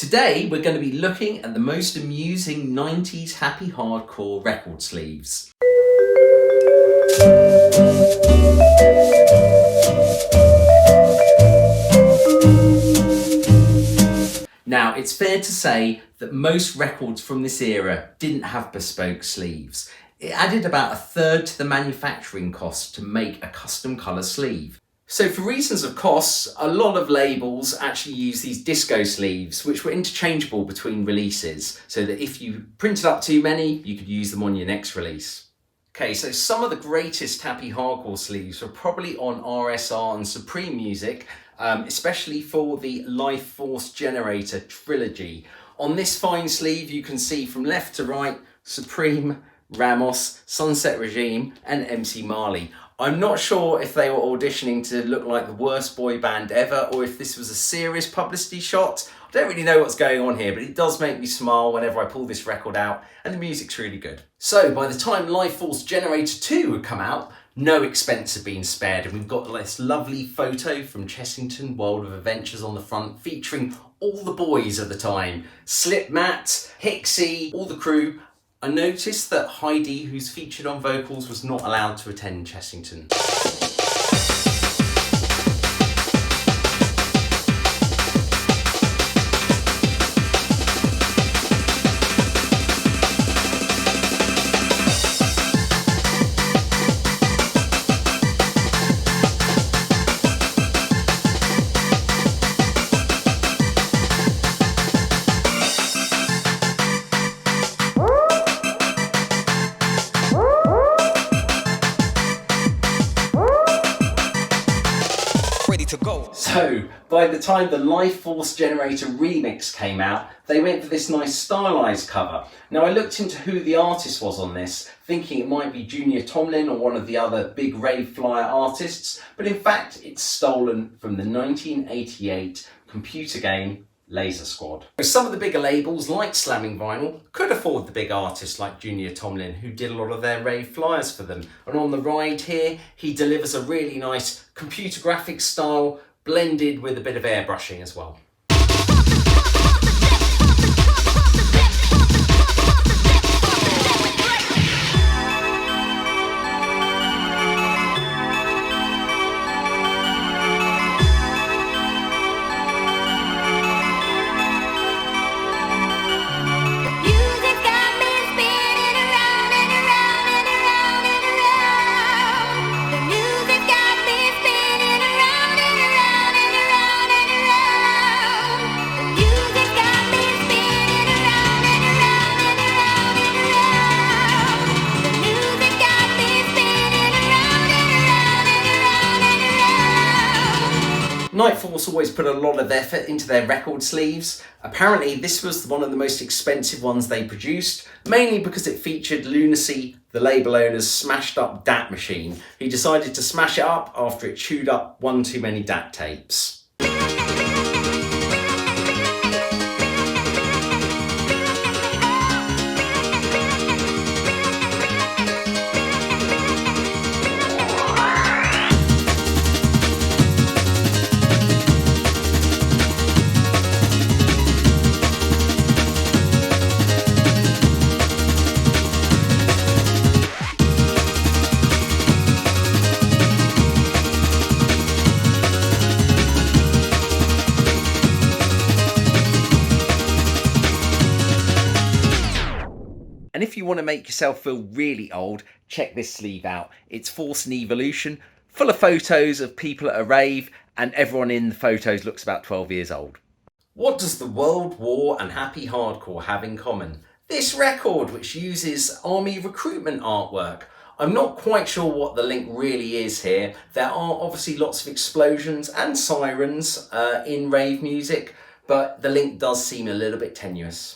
Today we're going to be looking at the most amusing 90s happy hardcore record sleeves. Now, it's fair to say that most records from this era didn't have bespoke sleeves. It added about a third to the manufacturing cost to make a custom colour sleeve. So for reasons of costs, a lot of labels actually use these disco sleeves, which were interchangeable between releases, so that if you printed up too many, you could use them on your next release. Okay, so some of the greatest happy hardcore sleeves were probably on RSR and Supreme Music, especially for the Life Force Generator trilogy. On this fine sleeve, you can see from left to right, Supreme, Ramos, Sunset Regime, and MC Marley. I'm not sure if they were auditioning to look like the worst boy band ever, or if this was a serious publicity shot. I don't really know what's going on here, but it does make me smile whenever I pull this record out, and the music's really good. So by the time Life Force Generator 2 had come out, no expense had been spared, and we've got this lovely photo from Chessington World of Adventures on the front, featuring all the boys of the time. Slipmatt, Hixie, all the crew. I noticed that Heidi, who's featured on vocals, was not allowed to attend Chessington. So, by the time the Life Force Generator remix came out, they went for this nice stylized cover. Now, I looked into who the artist was on this, thinking it might be Junior Tomlin or one of the other big rave flyer artists, but in fact, it's stolen from the 1988 computer game Laser Squad. Some of the bigger labels, like Slamming Vinyl, could afford the big artists like Junior Tomlin, who did a lot of their rave flyers for them. And on the ride here, he delivers a really nice computer graphics style, blended with a bit of airbrushing as well. Night Force always put a lot of effort into their record sleeves. Apparently this was one of the most expensive ones they produced, mainly because it featured Lunacy, the label owner's smashed up DAT machine. He decided to smash it up after it chewed up one too many DAT tapes. And if you want to make yourself feel really old, check this sleeve out. It's Force and Evolution, full of photos of people at a rave, and everyone in the photos looks about 12 years old. What does the World War and happy hardcore have in common? This record, which uses army recruitment artwork. I'm not quite sure what the link really is here. There are obviously lots of explosions and sirens in rave music, but the link does seem a little bit tenuous.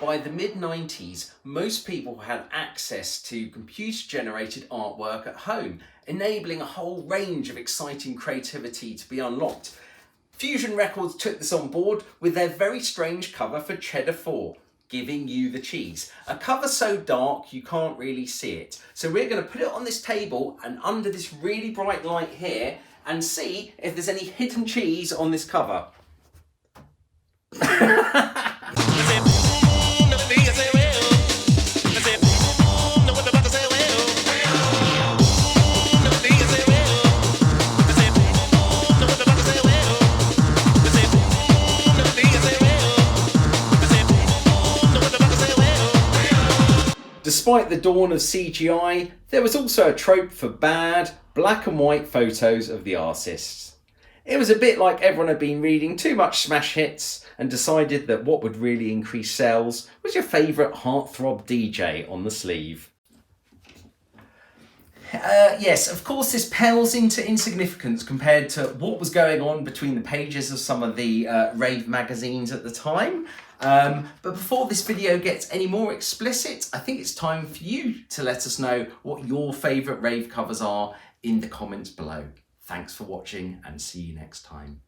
By the mid-90s, most people had access to computer-generated artwork at home, enabling a whole range of exciting creativity to be unlocked. Fusion Records took this on board with their very strange cover for Cheddar 4, Giving You the Cheese. A cover so dark you can't really see it. So we're going to put it on this table and under this really bright light here and see if there's any hidden cheese on this cover. Despite the dawn of CGI, there was also a trope for bad, black and white photos of the artists. It was a bit like everyone had been reading too much smash hits and decided that what would really increase sales was your favourite heartthrob DJ on the sleeve. Yes, of course this pales into insignificance compared to what was going on between the pages of some of the rave magazines at the time. But before this video gets any more explicit, I think it's time for you to let us know what your favourite rave covers are in the comments below. Thanks for watching and see you next time.